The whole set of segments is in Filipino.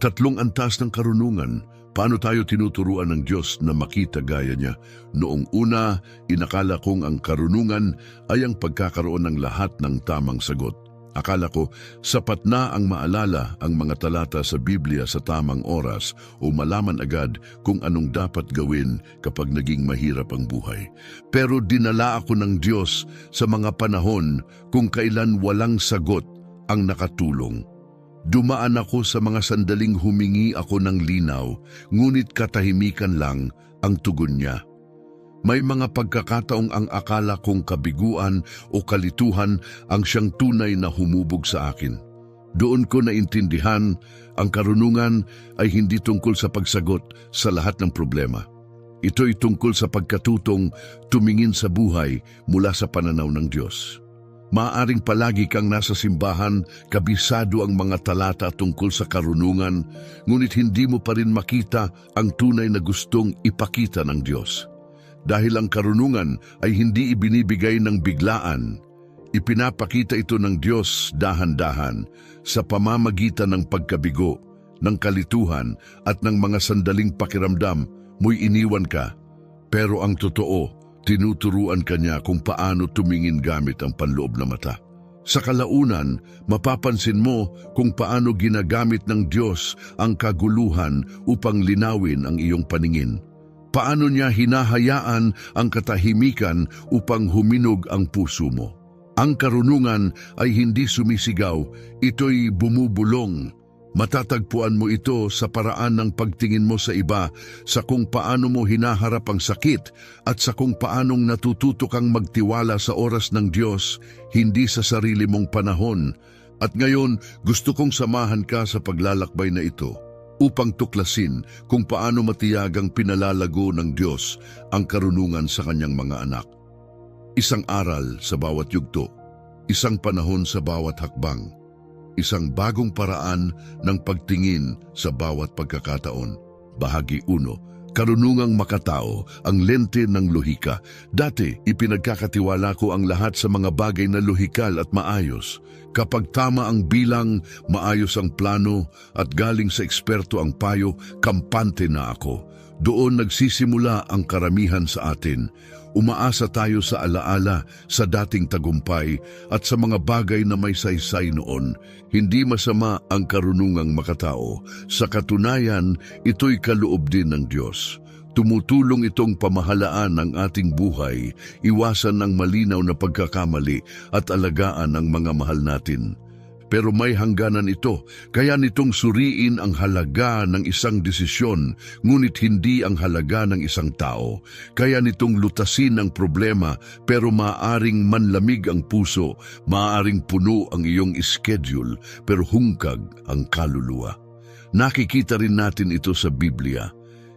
tatlong antas ng karunungan. Paano tayo tinuturuan ng Diyos na makita gaya niya? Noong una, inakala kong ang karunungan ay ang pagkakaroon ng lahat ng tamang sagot. Akala ko, sapat na ang maalala ang mga talata sa Biblia sa tamang oras o malaman agad kung anong dapat gawin kapag naging mahirap ang buhay. Pero dinala ako ng Diyos sa mga panahon kung kailan walang sagot ang nakatulong. Dumaan ako sa mga sandaling humingi ako ng linaw, ngunit katahimikan lang ang tugon niya. May mga pagkakataong ang akala kong kabiguan o kalituhan ang siyang tunay na humubog sa akin. Doon ko naintindihan, ang karunungan ay hindi tungkol sa pagsagot sa lahat ng problema. Ito'y tungkol sa pagkatutong tumingin sa buhay mula sa pananaw ng Diyos. Maaaring palagi kang nasa simbahan, kabisado ang mga talata tungkol sa karunungan, ngunit hindi mo pa rin makita ang tunay na gustong ipakita ng Diyos. Dahil ang karunungan ay hindi ibinibigay ng biglaan, ipinapakita ito ng Diyos dahan-dahan sa pamamagitan ng pagkabigo, ng kalituhan at ng mga sandaling pakiramdam mo'y iniwan ka. Pero ang totoo, tinuturuan ka niya kung paano tumingin gamit ang panloob na mata. Sa kalaunan, mapapansin mo kung paano ginagamit ng Diyos ang kaguluhan upang linawin ang iyong paningin. Paano niya hinahayaan ang katahimikan upang huminog ang puso mo. Ang karunungan ay hindi sumisigaw, ito'y bumubulong. Matatagpuan mo ito sa paraan ng pagtingin mo sa iba, sa kung paano mo hinaharap ang sakit at sa kung paanong natututo kang magtiwala sa oras ng Diyos, hindi sa sarili mong panahon. At ngayon, gusto kong samahan ka sa paglalakbay na ito upang tuklasin kung paano matiyagang pinalalago ng Diyos ang karunungan sa kanyang mga anak. Isang aral sa bawat yugto, isang panahon sa bawat hakbang, isang bagong paraan ng pagtingin sa bawat pagkakataon. Bahagi 1. Karunungang makatao, ang lente ng lohika. Dati, ipinagkakatiwala ko ang lahat sa mga bagay na lohikal at maayos. Kapag tama ang bilang, maayos ang plano, at galing sa eksperto ang payo, kampante na ako. Doon nagsisimula ang karamihan sa atin. Umaasa tayo sa alaala, sa dating tagumpay, at sa mga bagay na may saysay noon. Hindi masama ang karunungang makatao. Sa katunayan, ito'y kaloob din ng Diyos. Tumutulong itong pamahalaan ang ating buhay, iwasan ang malinaw na pagkakamali at alagaan ang mga mahal natin. Pero may hangganan ito, kaya nitong suriin ang halaga ng isang desisyon, ngunit hindi ang halaga ng isang tao. Kaya nitong lutasin ang problema, pero maaaring manlamig ang puso, maaaring puno ang iyong schedule, pero hungkag ang kaluluwa. Nakikita rin natin ito sa Biblia.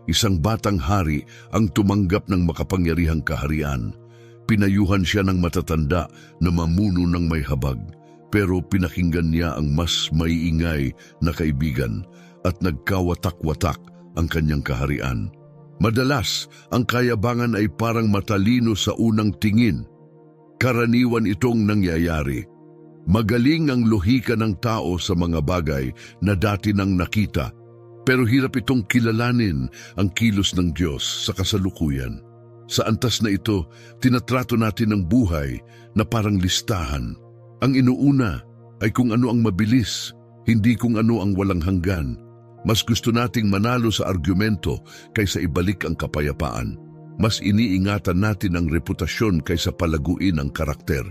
Isang batang hari ang tumanggap ng makapangyarihang kaharian. Pinayuhan siya ng matatanda na mamuno ng may habag, pero pinakinggan niya ang mas maiingay na kaibigan at nagkawatak-watak ang kanyang kaharian. Madalas, ang kayabangan ay parang matalino sa unang tingin. Karaniwan itong nangyayari. Magaling ang lohika ng tao sa mga bagay na dati nang nakita, pero hirap itong kilalanin ang kilos ng Diyos sa kasalukuyan. Sa antas na ito, tinatrato natin ang buhay na parang listahan. Ang inuuna ay kung ano ang mabilis, hindi kung ano ang walang hanggan. Mas gusto nating manalo sa argumento kaysa ibalik ang kapayapaan. Mas iniingatan natin ang reputasyon kaysa palaguin ang karakter.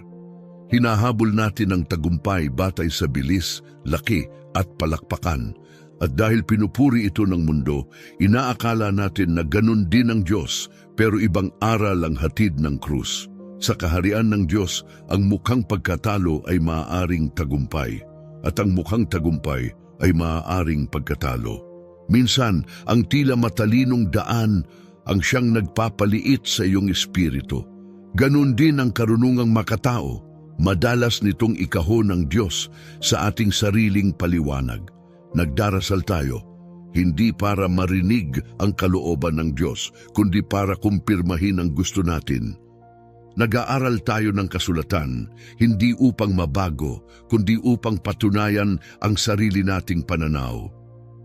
Hinahabol natin ang tagumpay batay sa bilis, laki at palakpakan. At dahil pinupuri ito ng mundo, inaakala natin na ganun din ang Diyos, pero ibang aral ang hatid ng krus. Sa kaharian ng Diyos, ang mukhang pagkatalo ay maaaring tagumpay, at ang mukhang tagumpay ay maaaring pagkatalo. Minsan, ang tila matalinong daan ang siyang nagpapaliit sa iyong espiritu. Ganun din ang karunungang makatao, madalas nitong ikahon ng Diyos sa ating sariling paliwanag. Nagdarasal tayo, hindi para marinig ang kalooban ng Diyos, kundi para kumpirmahin ang gusto natin. Nag-aaral tayo ng kasulatan, hindi upang mabago, kundi upang patunayan ang sarili nating pananaw.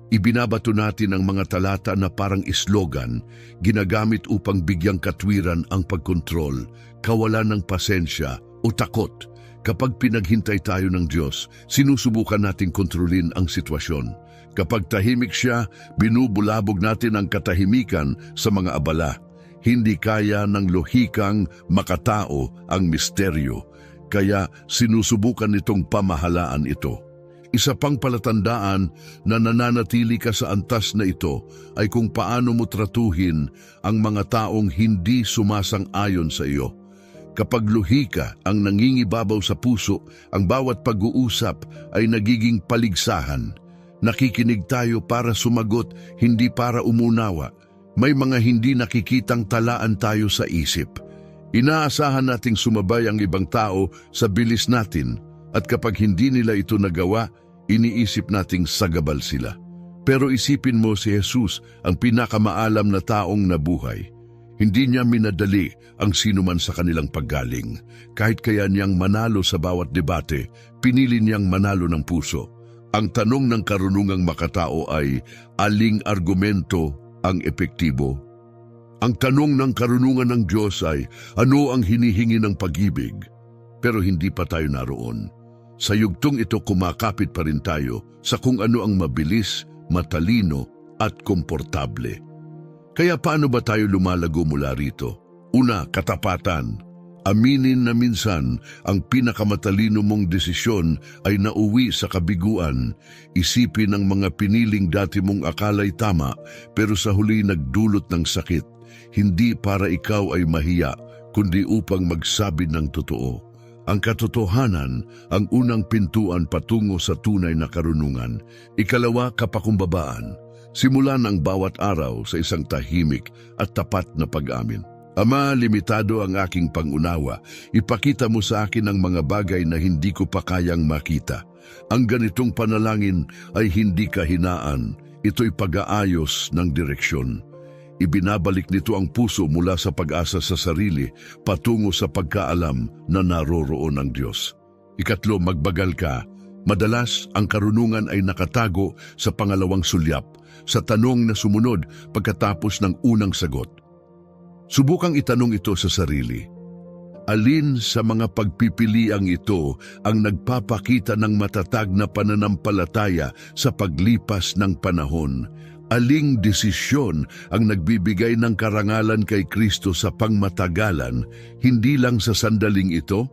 Ibinabato natin ang mga talata na parang slogan, ginagamit upang bigyang katwiran ang pagkontrol, kawalan ng pasensya o takot. Kapag pinaghintay tayo ng Diyos, sinusubukan nating kontrolin ang sitwasyon. Kapag tahimik siya, binubulabog natin ang katahimikan sa mga abala. Hindi kaya ng lohikang makatao ang misteryo, kaya sinusubukan nitong pamahalaan ito. Isa pang palatandaan na nananatili ka sa antas na ito ay kung paano mo tratuhin ang mga taong hindi sumasang-ayon sa iyo. Kapag luhi ka ang nangingibabaw sa puso, ang bawat pag-uusap ay nagiging paligsahan. Nakikinig tayo para sumagot, hindi para umunawa. May mga hindi nakikitang talaan tayo sa isip. Inaasahan nating sumabay ang ibang tao sa bilis natin, at kapag hindi nila ito nagawa, iniisip nating sagabal sila. Pero isipin mo si Jesus, ang pinakamaalam na taong nabuhay. Hindi niya minadali ang sinuman sa kanilang paggaling. Kahit kaya niyang manalo sa bawat debate, pinili niyang manalo ng puso. Ang tanong ng karunungang makatao ay, aling argumento ang epektibo? Ang tanong ng karunungan ng Diyos ay, ano ang hinihingi ng pag-ibig? Pero hindi pa tayo naroon. Sa yugtong ito kumakapit pa rin tayo sa kung ano ang mabilis, matalino at komportable. Kaya paano ba tayo lumalago mula rito? Una, katapatan. Aminin na minsan ang pinakamatalino mong desisyon ay nauwi sa kabiguan. Isipin ang mga piniling dati mong akala'y tama pero sa huli nagdulot ng sakit. Hindi para ikaw ay mahiya, kundi upang magsabi ng totoo. Ang katotohanan, ang unang pintuan patungo sa tunay na karunungan. Ikalawa, kapakumbabaan. Simulan ang bawat araw sa isang tahimik at tapat na pag-amin. Ama, limitado ang aking pangunawa. Ipakita mo sa akin ang mga bagay na hindi ko pa kayang makita. Ang ganitong panalangin ay hindi kahinaan. Ito'y pag-aayos ng direksyon. Ibinabalik nito ang puso mula sa pag-asa sa sarili patungo sa pagkaalam na naroroon ang Diyos. Ikatlo, magbagal ka. Madalas, ang karunungan ay nakatago sa pangalawang sulyap, sa tanong na sumunod pagkatapos ng unang sagot. Subukang itanong ito sa sarili. Alin sa mga pagpipiliang ito ang nagpapakita ng matatag na pananampalataya sa paglipas ng panahon? Aling desisyon ang nagbibigay ng karangalan kay Kristo sa pangmatagalan, hindi lang sa sandaling ito?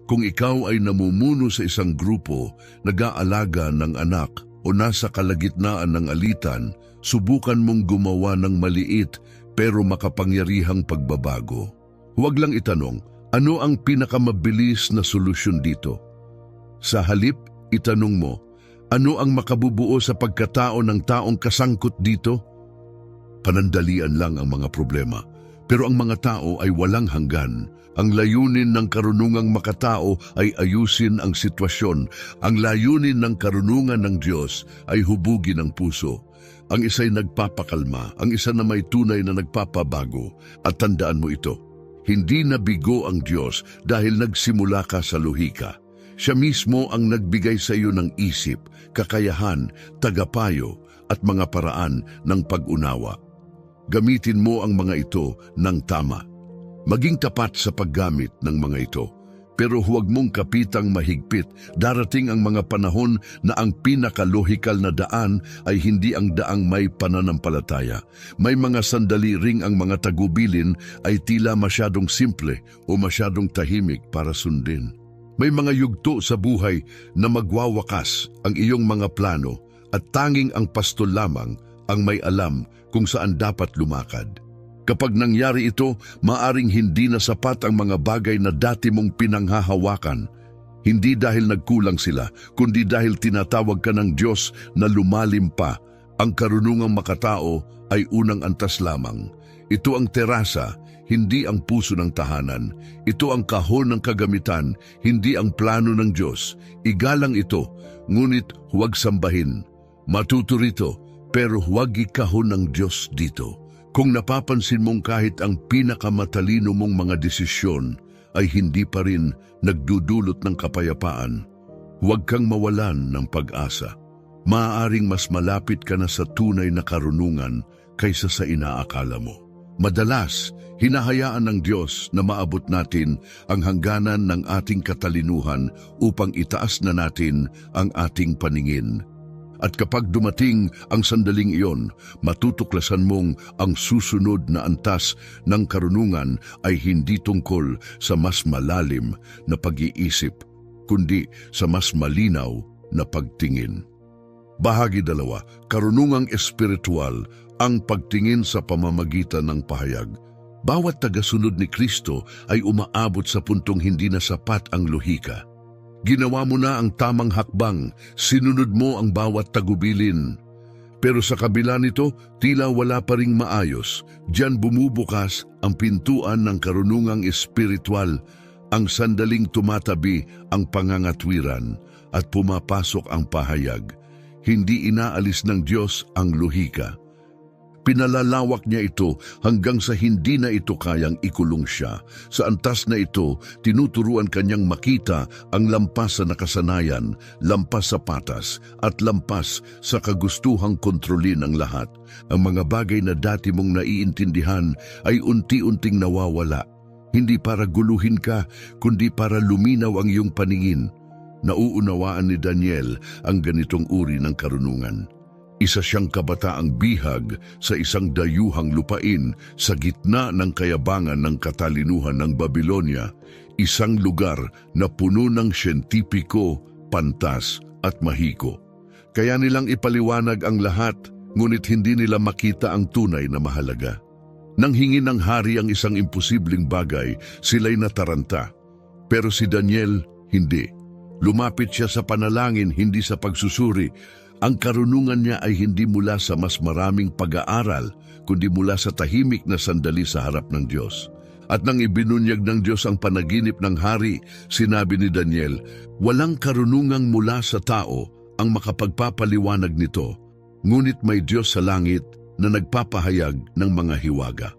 Kung ikaw ay namumuno sa isang grupo, nag-aalaga ng anak o nasa kalagitnaan ng alitan, subukan mong gumawa ng maliit pero makapangyarihang pagbabago. Huwag lang itanong, ano ang pinakamabilis na solusyon dito? Sa halip, itanong mo, ano ang makabubuo sa pagkatao ng taong kasangkot dito? Panandalian lang ang mga problema, pero ang mga tao ay walang hanggan. Ang layunin ng karunungang makatao ay ayusin ang sitwasyon. Ang layunin ng karunungan ng Diyos ay hubugin ang puso. Ang isa'y nagpapakalma, ang isa na may tunay na nagpapabago. At tandaan mo ito, hindi nabigo ang Diyos dahil nagsimula ka sa luhika. Siya mismo ang nagbigay sa iyo ng isip, kakayahan, tagapayo at mga paraan ng pag-unawa. Gamitin mo ang mga ito ng tama. Maging tapat sa paggamit ng mga ito. Pero huwag mong kapitang mahigpit. Darating ang mga panahon na ang pinakalohikal na daan ay hindi ang daang may pananampalataya. May mga sandali ring ang mga tagubilin ay tila masyadong simple o masyadong tahimik para sundin. May mga yugto sa buhay na magwawakas ang iyong mga plano at tanging ang pastol lamang ang may alam kung saan dapat lumakad. Kapag nangyari ito, maaring hindi na sapat ang mga bagay na dati mong pinanghahawakan. Hindi dahil nagkulang sila, kundi dahil tinatawag ka ng Diyos na lumalim pa. Ang karunungang makatao ay unang antas lamang. Ito ang terasa, hindi ang puso ng tahanan. Ito ang kahon ng kagamitan, hindi ang plano ng Diyos. Igalang ito, ngunit huwag sambahin. Matuto rito, pero huwag ikahon ng Diyos dito. Kung napapansin mong kahit ang pinakamatalino mong mga desisyon ay hindi pa rin nagdudulot ng kapayapaan, huwag kang mawalan ng pag-asa. maaaring mas malapit ka na sa tunay na karunungan kaysa sa inaakala mo. Madalas, hinahayaan ng Diyos na maabot natin ang hangganan ng ating katalinuhan upang itaas na natin ang ating paningin. At kapag dumating ang sandaling iyon, matutuklasan mong ang susunod na antas ng karunungan ay hindi tungkol sa mas malalim na pag-iisip, kundi sa mas malinaw na pagtingin. Bahagi 2, karunungang espiritual, ang pagtingin sa pamamagitan ng pahayag. Bawat tagasunod ni Kristo ay umaabot sa puntong hindi na sapat ang lohika. Ginawa mo na ang tamang hakbang, sinunod mo ang bawat tagubilin. Pero sa kabila nito, tila wala pa ring maayos. Diyan bumubukas ang pintuan ng karunungang espiritual, ang sandaling tumatabi ang pangangatwiran at pumapasok ang pahayag. Hindi inaalis ng Diyos ang lohika. Pinalalawak niya ito hanggang sa hindi na ito kayang ikulong siya. Sa antas na ito, tinuturuan kanyang makita ang lampas sa nakasanayan, lampas sa patas, at lampas sa kagustuhang kontrolin ang lahat. Ang mga bagay na dati mong naiintindihan ay unti-unting nawawala. Hindi para guluhin ka, kundi para luminaw ang iyong paningin. Nauunawaan ni Daniel ang ganitong uri ng karunungan. Isa siyang kabataang bihag sa isang dayuhang lupain sa gitna ng kayabangan ng katalinuhan ng Babylonia, isang lugar na puno ng siyentipiko, pantas at mahiko. Kaya nilang ipaliwanag ang lahat, ngunit hindi nila makita ang tunay na mahalaga. Nang hingin ng hari ang isang imposibleng bagay, sila'y nataranta. Pero si Daniel, hindi. Lumapit siya sa panalangin, hindi sa pagsusuri. Ang karunungan niya ay hindi mula sa mas maraming pag-aaral, kundi mula sa tahimik na sandali sa harap ng Diyos. At nang ibinunyag ng Diyos ang panaginip ng hari, sinabi ni Daniel, walang karunungang mula sa tao ang makapagpapaliwanag nito, ngunit may Diyos sa langit na nagpapahayag ng mga hiwaga.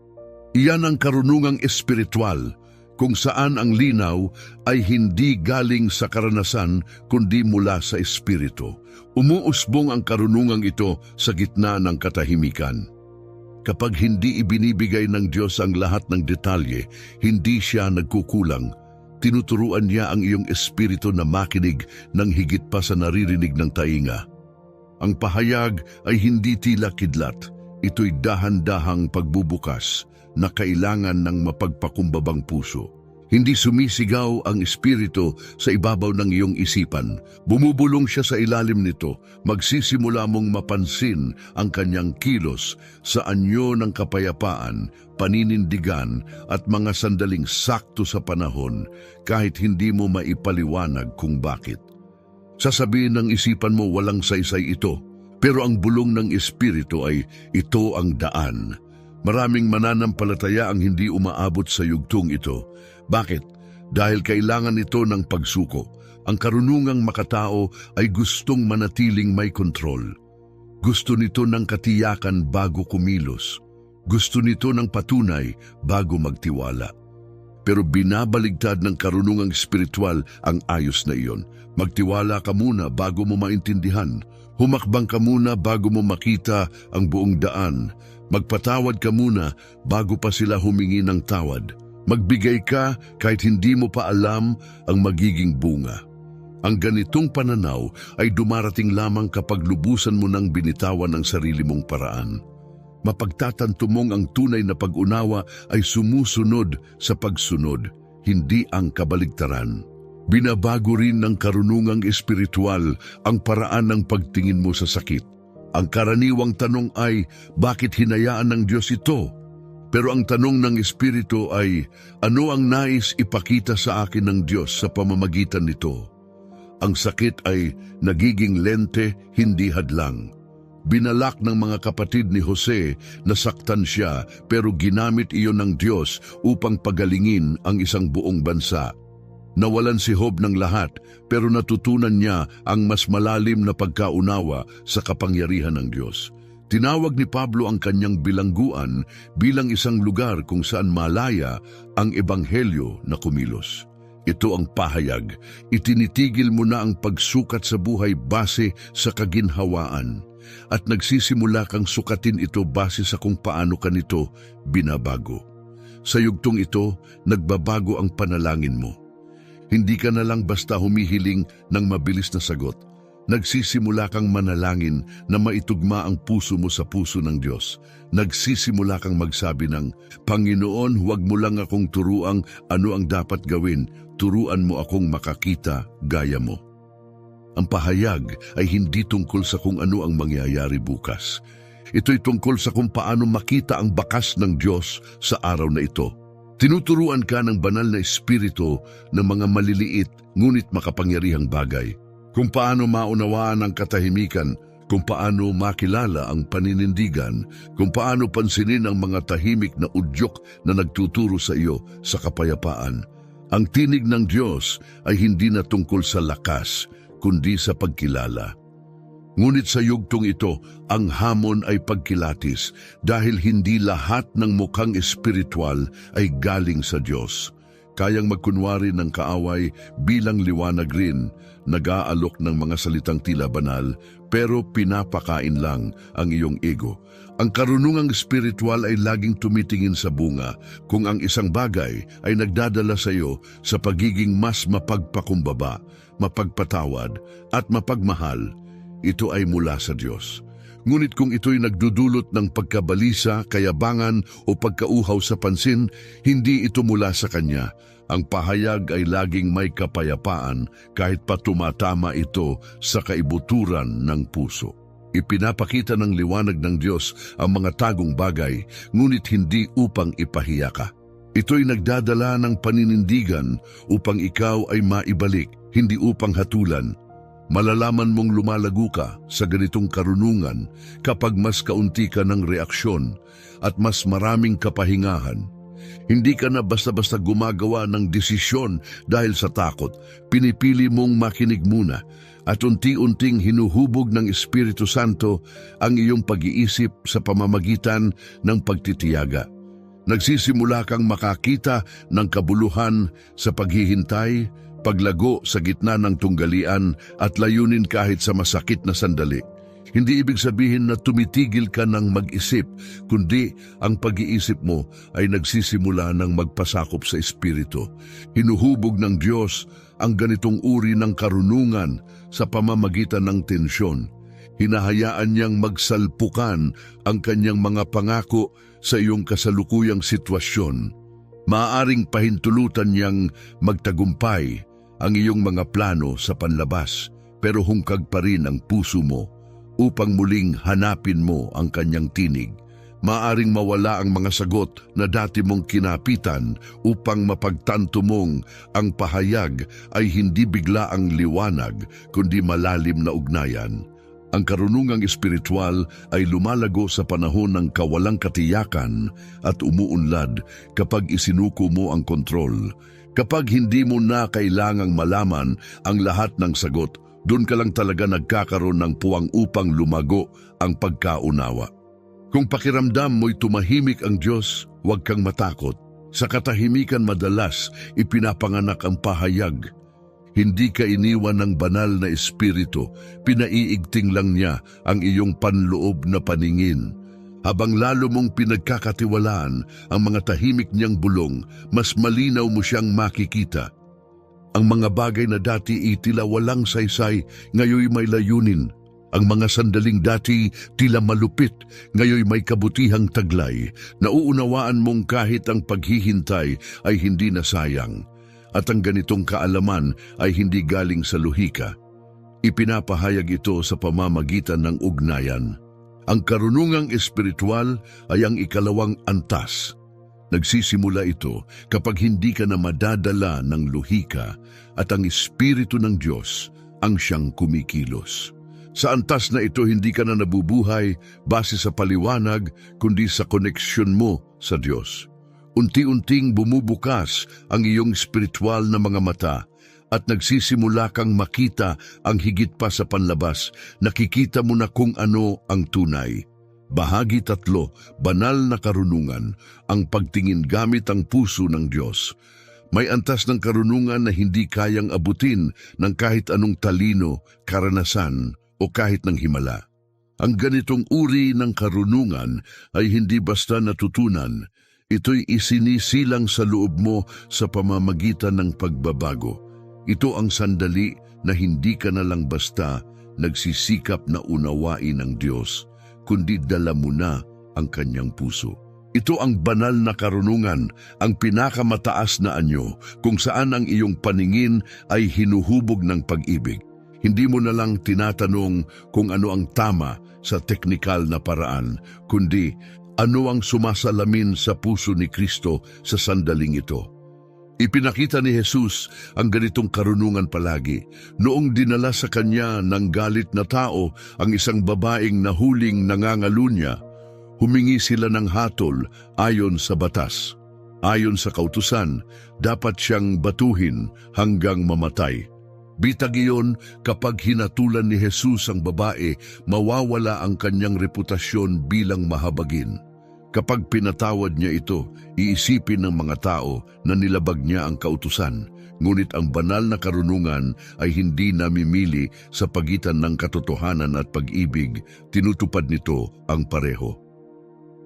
Iyan ang karunungang espiritual, kung saan ang linaw ay hindi galing sa karanasan kundi mula sa espiritu. Umuusbong ang karunungang ito sa gitna ng katahimikan. Kapag hindi ibinibigay ng Diyos ang lahat ng detalye, hindi siya nagkukulang. Tinuturuan niya ang iyong espiritu na makinig ng higit pa sa naririnig ng tainga. Ang pahayag ay hindi tila kidlat. Ito'y dahan-dahang pagbubukas na kailangan ng mapagpakumbabang puso. Hindi sumisigaw ang espiritu sa ibabaw ng iyong isipan. Bumubulong siya sa ilalim nito. Magsisimula mong mapansin ang kanyang kilos sa anyo ng kapayapaan, paninindigan at mga sandaling sakto sa panahon kahit hindi mo maipaliwanag kung bakit. Sasabihin ng isipan mo walang saysay ito, pero ang bulong ng espiritu ay ito ang daan. Maraming mananampalataya ang hindi umaabot sa yugtong ito. Bakit? Dahil kailangan ito ng pagsuko. Ang karunungang makatao ay gustong manatiling may kontrol. Gusto nito ng katiyakan bago kumilos. Gusto nito ng patunay bago magtiwala. Pero binabaligtad ng karunungang espiritual ang ayos na iyon. Magtiwala ka muna bago mo maintindihan. Humakbang ka muna bago mo makita ang buong daan. Magpatawad ka muna bago pa sila humingi ng tawad. Magbigay ka kahit hindi mo pa alam ang magiging bunga. Ang ganitong pananaw ay dumarating lamang kapag lubusan mo nang binitawan ang sarili mong paraan. Mapagtatanto mong ang tunay na pag-unawa ay sumusunod sa pagsunod, hindi ang kabaligtaran. Binabago rin ng karunungang espiritual ang paraan ng pagtingin mo sa sakit. Ang karaniwang tanong ay, bakit hinayaan ng Diyos ito? Pero ang tanong ng Espiritu ay, ano ang nais ipakita sa akin ng Diyos sa pamamagitan nito? Ang sakit ay nagiging lente, hindi hadlang. Binalak ng mga kapatid ni Jose na saktan siya, pero ginamit iyon ng Diyos upang pagalingin ang isang buong bansa. Nawalan si Job ng lahat, pero natutunan niya ang mas malalim na pagkaunawa sa kapangyarihan ng Diyos. Tinawag ni Pablo ang kanyang bilangguan bilang isang lugar kung saan malaya ang ebanghelyo na kumilos. Ito ang pahayag. Itinitigil mo na ang pagsukat sa buhay base sa kaginhawaan at nagsisimula kang sukatin ito base sa kung paano ka nito binabago. Sa yugtong ito, nagbabago ang panalangin mo. Hindi ka na lang basta humihiling ng mabilis na sagot. Nagsisimula kang manalangin na maitugma ang puso mo sa puso ng Diyos. Nagsisimula kang magsabi ng, Panginoon, huwag mo lang akong turuang ano ang dapat gawin. Turuan mo akong makakita gaya mo. Ang pahayag ay hindi tungkol sa kung ano ang mangyayari bukas. Ito'y tungkol sa kung paano makita ang bakas ng Diyos sa araw na ito. Tinuturuan ka ng banal na espiritu ng mga maliliit ngunit makapangyarihang bagay. Kung paano maunawaan ang katahimikan, kung paano makilala ang paninindigan, kung paano pansinin ang mga tahimik na udyok na nagtuturo sa iyo sa kapayapaan. Ang tinig ng Diyos ay hindi na tungkol sa lakas, kundi sa pagkilala. Ngunit sa yugtong ito, ang hamon ay pagkilatis dahil hindi lahat ng mukhang espiritual ay galing sa Diyos. Kayang magkunwari ng kaaway bilang liwanag rin, nag-aalok ng mga salitang tila banal, pero pinapakain lang ang iyong ego. Ang karunungang espiritual ay laging tumitingin sa bunga kung ang isang bagay ay nagdadala sa iyo sa pagiging mas mapagpakumbaba, mapagpatawad at mapagmahal. Ito ay mula sa Diyos. Ngunit kung ito'y nagdudulot ng pagkabalisa, kayabangan o pagkauhaw sa pansin, hindi ito mula sa Kanya. Ang pahayag ay laging may kapayapaan kahit pa tumatama ito sa kaibuturan ng puso. Ipinapakita ng liwanag ng Diyos ang mga tagong bagay, ngunit hindi upang ipahiya ka. Ito'y nagdadala ng paninindigan upang ikaw ay maibalik, hindi upang hatulan. Malalaman mong lumalago ka sa ganitong karunungan kapag mas kaunti ka ng reaksyon at mas maraming kapahingahan. Hindi ka na basta-basta gumagawa ng desisyon dahil sa takot. Pinipili mong makinig muna at unti-unting hinuhubog ng Espiritu Santo ang iyong pag-iisip sa pamamagitan ng pagtitiyaga. Nagsisimula kang makakita ng kabuluhan sa paghihintay, paglago sa gitna ng tunggalian at layunin kahit sa masakit na sandali. Hindi ibig sabihin na tumitigil ka ng mag-isip, kundi ang pag-iisip mo ay nagsisimula ng magpasakop sa Espiritu. Hinuhubog ng Diyos ang ganitong uri ng karunungan sa pamamagitan ng tensyon. Hinahayaan niyang magsalpukan ang kanyang mga pangako sa iyong kasalukuyang sitwasyon. Maaaring pahintulutan niyang magtagumpay ang iyong mga plano sa panlabas, pero hungkag pa rin ang puso mo upang muling hanapin mo ang kanyang tinig. Maaaring mawala ang mga sagot na dati mong kinapitan upang mapagtanto mong ang pahayag ay hindi bigla ang liwanag kundi malalim na ugnayan. Ang karunungang espiritual ay lumalago sa panahon ng kawalang katiyakan at umuunlad kapag isinuko mo ang kontrol. Kapag hindi mo na kailangang malaman ang lahat ng sagot, doon ka lang talaga nagkakaroon ng puwang upang lumago ang pagkaunawa. Kung pakiramdam mo'y tumahimik ang Diyos, huwag kang matakot. Sa katahimikan madalas, ipinapanganak ang pahayag. Hindi ka iniwan ng banal na espiritu, pinaiigting lang niya ang iyong panloob na paningin. Habang lalo mong pinagkakatiwalaan ang mga tahimik niyang bulong, mas malinaw mo siyang makikita. Ang mga bagay na dati itila walang saysay, ngayoy may layunin. Ang mga sandaling dati tila malupit, ngayoy may kabutihang taglay. Nauunawaan mong kahit ang paghihintay ay hindi na sayang. At ang ganitong kaalaman ay hindi galing sa luhika. Ipinapahayag ito sa pamamagitan ng ugnayan. Ang karunungang espiritual ay ang ikalawang antas. Nagsisimula ito kapag hindi ka na madadala ng luhika at ang Espiritu ng Diyos ang siyang kumikilos. Sa antas na ito, hindi ka na nabubuhay base sa paliwanag kundi sa koneksyon mo sa Diyos. Unti-unting bumubukas ang iyong espiritual na mga mata at nagsisimula kang makita ang higit pa sa panlabas. Nakikita mo na kung ano ang tunay. Bahagi 3, banal na karunungan, ang pagtingin gamit ang puso ng Diyos. May antas ng karunungan na hindi kayang abutin ng kahit anong talino, karanasan o kahit ng himala. Ang ganitong uri ng karunungan ay hindi basta natutunan, ito'y isinisilang sa loob mo sa pamamagitan ng pagbabago. Ito ang sandali na hindi ka na lang basta nagsisikap na unawain ng Diyos, kundi dala mo na ang kanyang puso. Ito ang banal na karunungan, ang pinakamataas na anyo kung saan ang iyong paningin ay hinuhubog ng pag-ibig. Hindi mo na lang tinatanong kung ano ang tama sa teknikal na paraan, kundi ano ang sumasalamin sa puso ni Kristo sa sandaling ito. Ipinakita ni Jesus ang ganitong karunungan palagi noong dinala sa kanya ng galit na tao ang isang babaeng nahuling nangangalunya. Humingi sila ng hatol ayon sa batas. Ayon sa kautusan, dapat siyang batuhin hanggang mamatay. Bitag iyon, kapag hinatulan ni Jesus ang babae, mawawala ang kanyang reputasyon bilang mahabagin. Kapag pinatawad niya ito, iisipin ng mga tao na nilabag niya ang kautusan. Ngunit ang banal na karunungan ay hindi namimili sa pagitan ng katotohanan at pag-ibig, tinutupad nito ang pareho.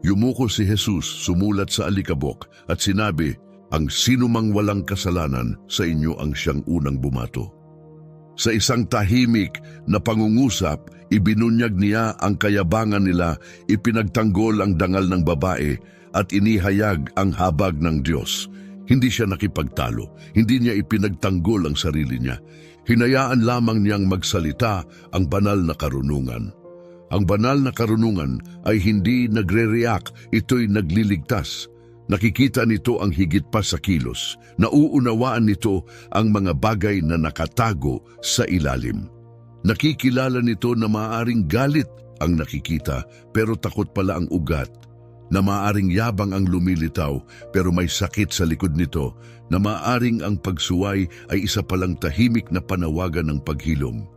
Yumuko si Jesus, sumulat sa alikabok at sinabi, ang sinumang walang kasalanan sa inyo ang siyang unang bumato. Sa isang tahimik na pangungusap, ibinunyag niya ang kayabangan nila, ipinagtanggol ang dangal ng babae at inihayag ang habag ng Diyos. Hindi siya nakipagtalo, hindi niya ipinagtanggol ang sarili niya. Hinayaan lamang niyang magsalita ang banal na karunungan. Ang banal na karunungan ay hindi nagre-react, ito'y nagliligtas. Nakikita nito ang higit pa sa kilos. Nauunawaan nito ang mga bagay na nakatago sa ilalim. Nakikilala nito na maaaring galit ang nakikita pero takot pala ang ugat. Na maaaring yabang ang lumilitaw pero may sakit sa likod nito. Na maaaring ang pagsuway ay isa palang tahimik na panawagan ng paghilom.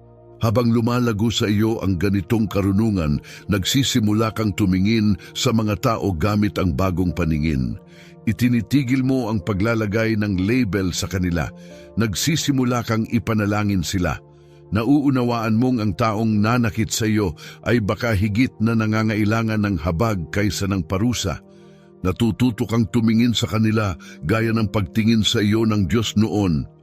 Habang lumalago sa iyo ang ganitong karunungan, nagsisimula kang tumingin sa mga tao gamit ang bagong paningin. Itinitigil mo ang paglalagay ng label sa kanila. Nagsisimula kang ipanalangin sila. Nauunawaan mong ang taong nanakit sa iyo ay baka higit na nangangailangan ng habag kaysa ng parusa. Natututo kang tumingin sa kanila gaya ng pagtingin sa iyo ng Diyos noon,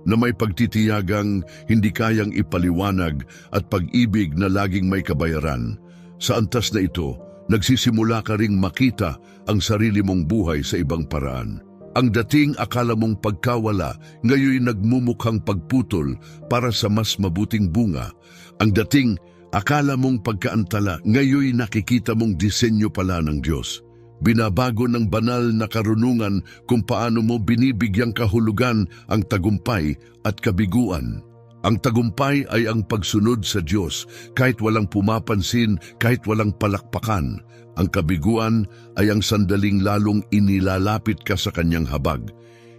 na may pagtitiyagang hindi kayang ipaliwanag at pag-ibig na laging may kabayaran. Sa antas na ito, nagsisimula ka ring makita ang sarili mong buhay sa ibang paraan. Ang dating akala mong pagkawala, ngayon nagmumukhang pagputol para sa mas mabuting bunga. Ang dating akala mong pagkaantala, ngayon nakikita mong disenyo pala ng Diyos. Binabago ng banal na karunungan kung paano mo binibigyang kahulugan ang tagumpay at kabiguan. Ang tagumpay ay ang pagsunod sa Diyos kahit walang pumapansin, kahit walang palakpakan. Ang kabiguan ay ang sandaling lalong inilalapit ka sa kanyang habag.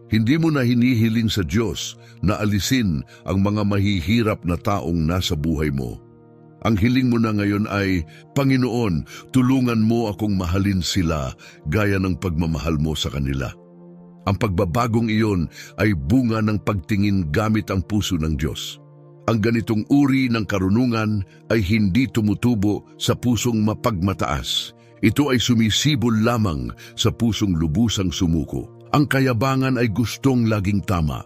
Hindi mo na hinihiling sa Diyos na alisin ang mga mahihirap na taong nasa buhay mo. Ang hiling mo na ngayon ay, Panginoon, tulungan mo akong mahalin sila gaya ng pagmamahal mo sa kanila. Ang pagbabagong iyon ay bunga ng pagtingin gamit ang puso ng Diyos. Ang ganitong uri ng karunungan ay hindi tumutubo sa pusong mapagmataas. Ito ay sumisibol lamang sa pusong lubusang sumuko. Ang kayabangan ay gustong laging tama.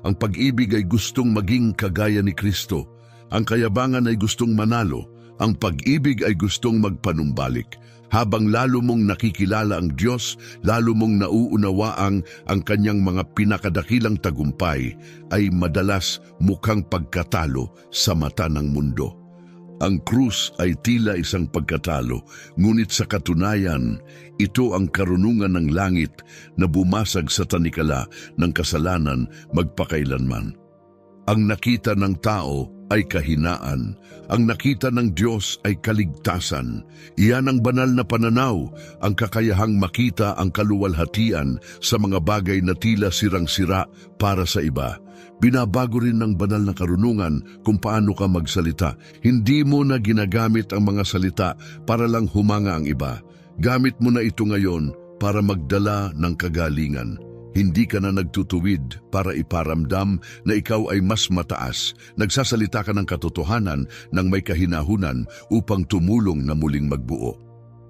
Ang pag-ibig ay gustong maging kagaya ni Kristo. Ang kayabangan ay gustong manalo, ang pag-ibig ay gustong magpanumbalik. Habang lalo mong nakikilala ang Diyos, lalo mong nauunawaang ang kanyang mga pinakadakilang tagumpay, ay madalas mukhang pagkatalo sa mata ng mundo. Ang krus ay tila isang pagkatalo, ngunit sa katunayan, ito ang karunungan ng langit na bumasag sa tanikala ng kasalanan magpakailanman. Ang nakita ng tao ay kahinaan, ang nakita ng Diyos ay kaligtasan. Iyan ang banal na pananaw, ang kakayahang makita ang kaluwalhatian sa mga bagay na tila sirang-sira para sa iba. Binabago rin ng banal na karunungan kung paano ka magsalita. Hindi mo na ginagamit ang mga salita para lang humanga ang iba. Gamit mo na ito ngayon para magdala ng kagalingan. Hindi ka na nagtutuwid para iparamdam na ikaw ay mas mataas. Nagsasalita ka ng katotohanan ng may kahinahunan upang tumulong na muling magbuo.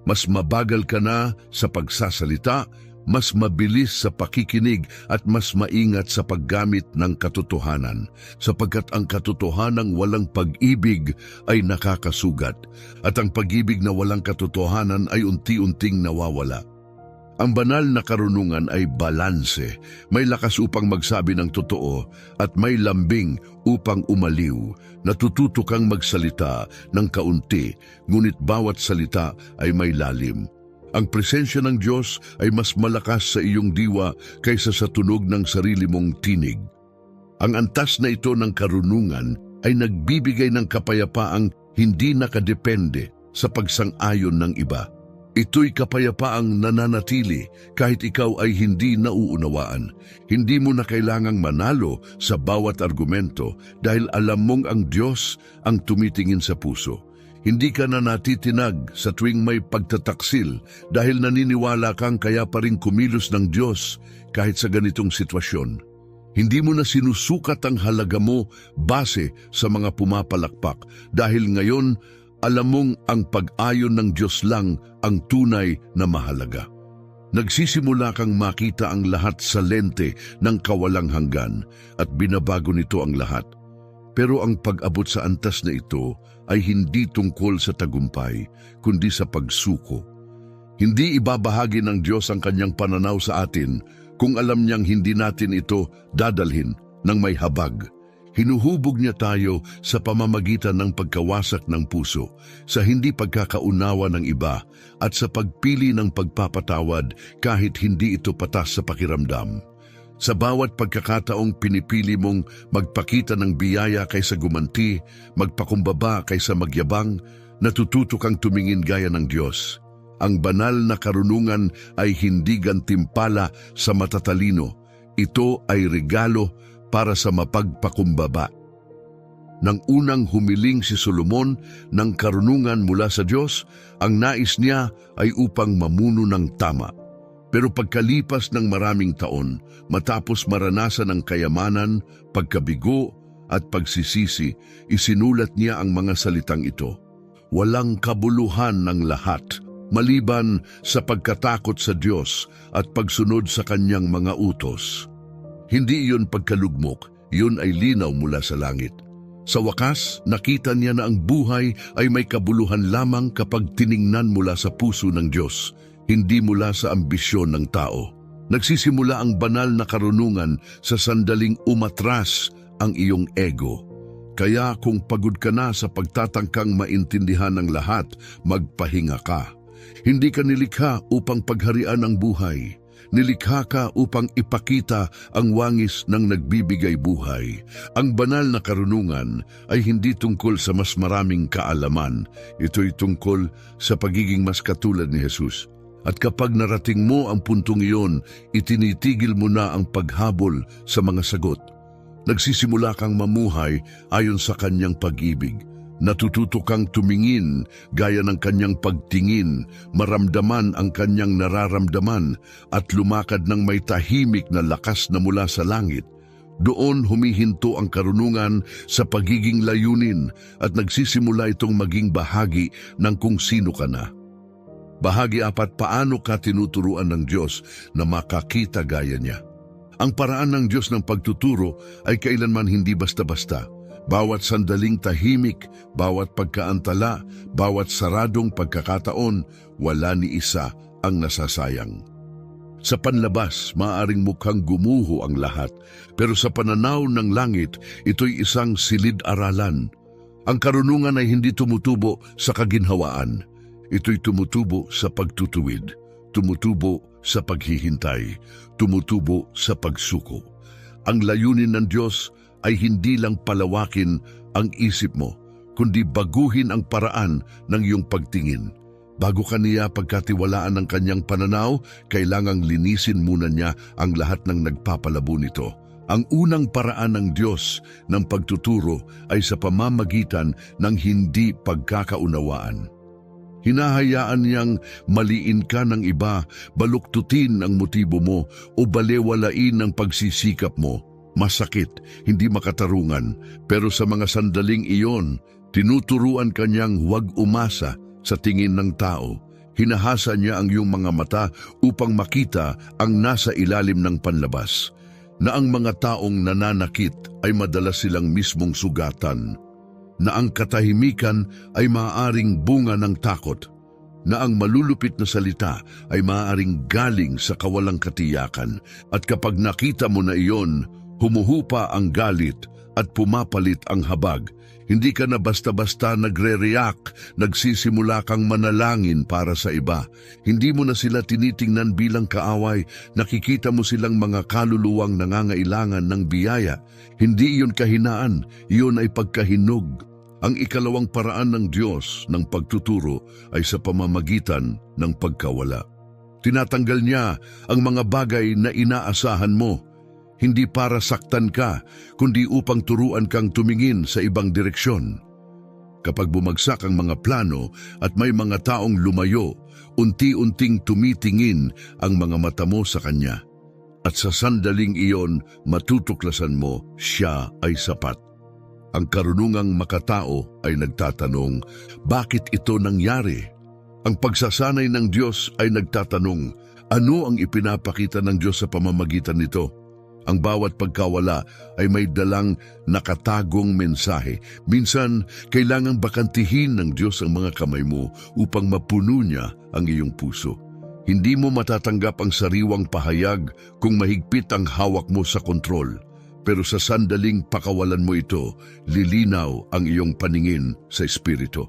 Mas mabagal ka na sa pagsasalita, mas mabilis sa pakikinig at mas maingat sa paggamit ng katotohanan, sapagkat ang katotohanang walang pag-ibig ay nakakasugat at ang pag-ibig na walang katotohanan ay unti-unting nawawala. Ang banal na karunungan ay balanse, may lakas upang magsabi ng totoo at may lambing upang umaliw. Natututo kang magsalita ng kaunti, ngunit bawat salita ay may lalim. Ang presensya ng Diyos ay mas malakas sa iyong diwa kaysa sa tunog ng sarili mong tinig. Ang antas na ito ng karunungan ay nagbibigay ng kapayapaang hindi nakadepende sa pagsang-ayon ng iba. Ito'y kapayapaang nananatili kahit ikaw ay hindi nauunawaan. Hindi mo na kailangang manalo sa bawat argumento dahil alam mong ang Diyos ang tumitingin sa puso. Hindi ka na natitinag sa tuwing may pagtataksil dahil naniniwala kang kaya pa rin kumilos ng Diyos kahit sa ganitong sitwasyon. Hindi mo na sinusukat ang halaga mo base sa mga pumapalakpak dahil ngayon alam mong ang pag-ayon ng Diyos lang ang tunay na mahalaga. Nagsisimula kang makita ang lahat sa lente ng kawalang hanggan at binabago nito ang lahat. Pero ang pag-abot sa antas na ito ay hindi tungkol sa tagumpay, kundi sa pagsuko. Hindi ibabahagi ng Diyos ang kanyang pananaw sa atin kung alam niyang hindi natin ito dadalhin ng may habag. Hinuhubog niya tayo sa pamamagitan ng pagkawasak ng puso, sa hindi pagkakaunawa ng iba, at sa pagpili ng pagpapatawad kahit hindi ito patas sa pakiramdam. Sa bawat pagkakataong pinipili mong magpakita ng biyaya kaysa gumanti, magpakumbaba kaysa magyabang, natututo kang tumingin gaya ng Diyos. Ang banal na karunungan ay hindi gantimpala sa matatalino. Ito ay regalo para sa mapagpakumbaba. Nang unang humiling si Solomon ng karunungan mula sa Diyos, ang nais niya ay upang mamuno ng tama. Pero pagkalipas ng maraming taon, matapos maranasan ang kayamanan, pagkabigo at pagsisisi, isinulat niya ang mga salitang ito. Walang kabuluhan ng lahat, maliban sa pagkatakot sa Diyos at pagsunod sa kanyang mga utos. Hindi iyon pagkalugmok, iyon ay linaw mula sa langit. Sa wakas, nakita niya na ang buhay ay may kabuluhan lamang kapag tiningnan mula sa puso ng Diyos, hindi mula sa ambisyon ng tao. Nagsisimula ang banal na karunungan sa sandaling umatras ang iyong ego. Kaya kung pagod ka na sa pagtatangkang maintindihan ng lahat, magpahinga ka. Hindi ka nilikha upang pagharian ang buhay. Nilikha ka upang ipakita ang wangis ng nagbibigay buhay. Ang banal na karunungan ay hindi tungkol sa mas maraming kaalaman. Ito'y tungkol sa pagiging mas katulad ni Jesus. At kapag narating mo ang puntong iyon, itinitigil mo na ang paghabol sa mga sagot. Nagsisimula kang mamuhay ayon sa kanyang pag-ibig. Natututo kang tumingin gaya ng kanyang pagtingin, maramdaman ang kanyang nararamdaman at lumakad ng may tahimik na lakas na mula sa langit. Doon humihinto ang karunungan sa pagiging layunin at nagsisimula itong maging bahagi ng kung sino ka na. Bahagi 4, paano ka tinuturuan ng Diyos na makakita gaya niya. Ang paraan ng Diyos ng pagtuturo ay kailanman hindi basta-basta. Bawat sandaling tahimik, bawat pagkaantala, bawat saradong pagkakataon, wala ni isa ang nasasayang. Sa panlabas, maaaring mukhang gumuho ang lahat, pero sa pananaw ng langit, ito'y isang silid-aralan. Ang karunungan ay hindi tumutubo sa kaginhawaan. Ito'y tumutubo sa pagtutuwid, tumutubo sa paghihintay, tumutubo sa pagsuko. Ang layunin ng Diyos ay hindi lang palawakin ang isip mo, kundi baguhin ang paraan ng iyong pagtingin. Bago kaniya pagkatiwalaan ng kanyang pananaw, kailangang linisin muna niya ang lahat ng nagpapalabo nito. Ang unang paraan ng Diyos ng pagtuturo ay sa pamamagitan ng hindi pagkakaunawaan. Hinahayaan niyang maliin ka ng iba, baluktutin ang motibo mo o balewalain ang pagsisikap mo. Masakit, hindi makatarungan, pero sa mga sandaling iyon, tinuturuan ka niyang huwag umasa sa tingin ng tao. Hinahasa niya ang iyong mga mata upang makita ang nasa ilalim ng panlabas, na ang mga taong nananakit ay madalas silang mismong sugatan, na ang katahimikan ay maaaring bunga ng takot, na ang malulupit na salita ay maaaring galing sa kawalang katiyakan, at kapag nakita mo na iyon, humuhupa ang galit at pumapalit ang habag. Hindi ka na basta-basta nagre-react, nagsisimula kang manalangin para sa iba. Hindi mo na sila tinitingnan bilang kaaway, nakikita mo silang mga kaluluwang nangangailangan ng biyaya. Hindi iyon kahinaan, iyon ay pagkahinog. Ang ikalawang paraan ng Diyos ng pagtuturo ay sa pamamagitan ng pagkawala. Tinatanggal niya ang mga bagay na inaasahan mo, hindi para saktan ka, kundi upang turuan kang tumingin sa ibang direksyon. Kapag bumagsak ang mga plano at may mga taong lumayo, unti-unting tumitingin ang mga mata mo sa Kanya. At sa sandaling iyon, matutuklasan mo siya ay sapat. Ang karunungang makatao ay nagtatanong, bakit ito nangyari? Ang pagsasanay ng Diyos ay nagtatanong, ano ang ipinapakita ng Diyos sa pamamagitan nito? Ang bawat pagkawala ay may dalang nakatagong mensahe. Minsan, kailangang bakantihin ng Diyos ang mga kamay mo upang mapuno niya ang iyong puso. Hindi mo matatanggap ang sariwang pahayag kung mahigpit ang hawak mo sa kontrol. Pero sa sandaling pakawalan mo ito, lilinaw ang iyong paningin sa Espiritu.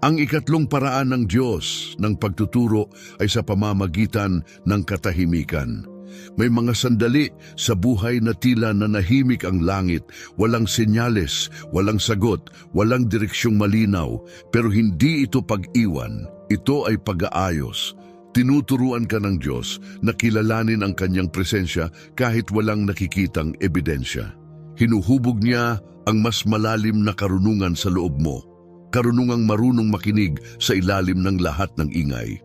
Ang ikatlong paraan ng Diyos ng pagtuturo ay sa pamamagitan ng katahimikan. May mga sandali sa buhay na tila nanahimik ang langit, walang senyales, walang sagot, walang direksyong malinaw, pero hindi ito pag-iwan, ito ay pag-aayos. Tinuturuan ka ng Diyos na kilalanin ang Kanyang presensya kahit walang nakikitang ebidensya. Hinuhubog niya ang mas malalim na karunungan sa loob mo, karunungang marunong makinig sa ilalim ng lahat ng ingay.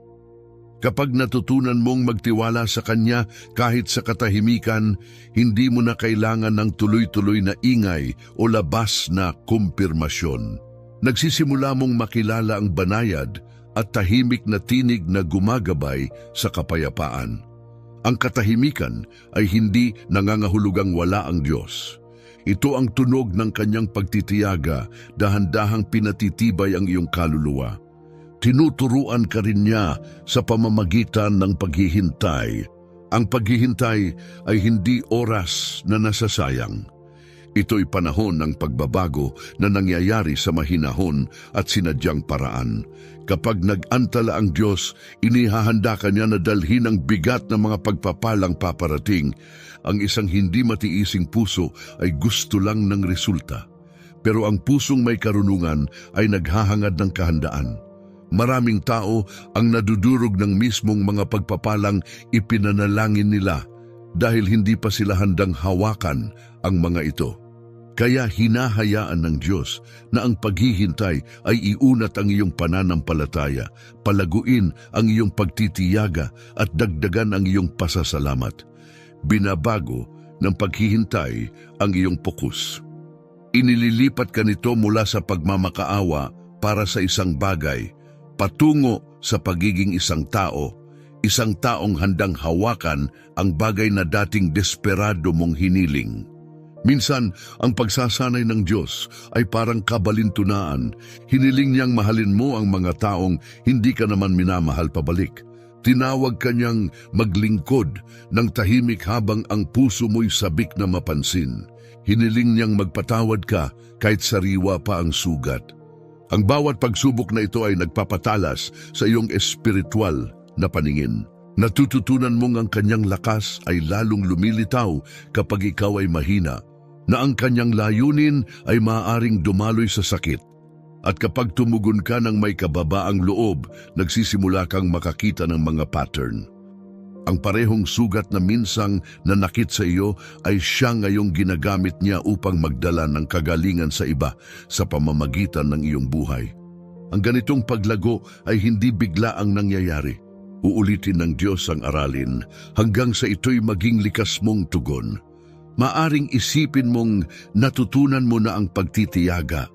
Kapag natutunan mong magtiwala sa Kanya kahit sa katahimikan, hindi mo na kailangan ng tuloy-tuloy na ingay o labas na kumpirmasyon. Nagsisimula mong makilala ang banayad at tahimik na tinig na gumagabay sa kapayapaan. Ang katahimikan ay hindi nangangahulugang wala ang Diyos. Ito ang tunog ng Kanyang pagtitiyaga, dahan-dahang pinatitibay ang iyong kaluluwa. Tinuturuan ka rin niya sa pamamagitan ng paghihintay. Ang paghihintay ay hindi oras na nasasayang. Ito'y panahon ng pagbabago na nangyayari sa mahinahon at sinadyang paraan. Kapag nag-antala ang Diyos, inihahanda ka niya na dalhin ang bigat ng mga pagpapalang paparating. Ang isang hindi matiising puso ay gusto lang ng resulta. Pero ang pusong may karunungan ay naghahangad ng kahandaan. Maraming tao ang nadudurog ng mismong mga pagpapalang ipinanalangin nila dahil hindi pa sila handang hawakan ang mga ito. Kaya hinahayaan ng Diyos na ang paghihintay ay iunat ang iyong pananampalataya, palaguin ang iyong pagtitiyaga at dagdagan ang iyong pasasalamat. Binabago ng paghihintay ang iyong pokus. Inililipat ka nito mula sa pagmamakaawa para sa isang bagay, patungo sa pagiging isang taong handang hawakan ang bagay na dating desperado mong hiniling. Minsan, ang pagsasanay ng Diyos ay parang kabalintunaan. Hiniling niyang mahalin mo ang mga taong hindi ka naman minamahal pabalik. Tinawag ka niyang maglingkod ng tahimik habang ang puso mo'y sabik na mapansin. Hiniling niyang magpatawad ka kahit sariwa pa ang sugat. Ang bawat pagsubok na ito ay nagpapatalas sa iyong espiritual na paningin. Natututunan mong ang kanyang lakas ay lalong lumilitaw kapag ikaw ay mahina, na ang kanyang layunin ay maaaring dumaloy sa sakit. At kapag tumugon ka ng may kababaang loob, nagsisimula kang makakita ng mga pattern. Ang parehong sugat na minsang nanakit sa iyo ay siya ngayong ginagamit niya upang magdala ng kagalingan sa iba sa pamamagitan ng iyong buhay. Ang ganitong paglago ay hindi bigla ang nangyayari. Uulitin ng Diyos ang aralin hanggang sa ito'y maging likas mong tugon. Maaring isipin mong natutunan mo na ang pagtitiyaga,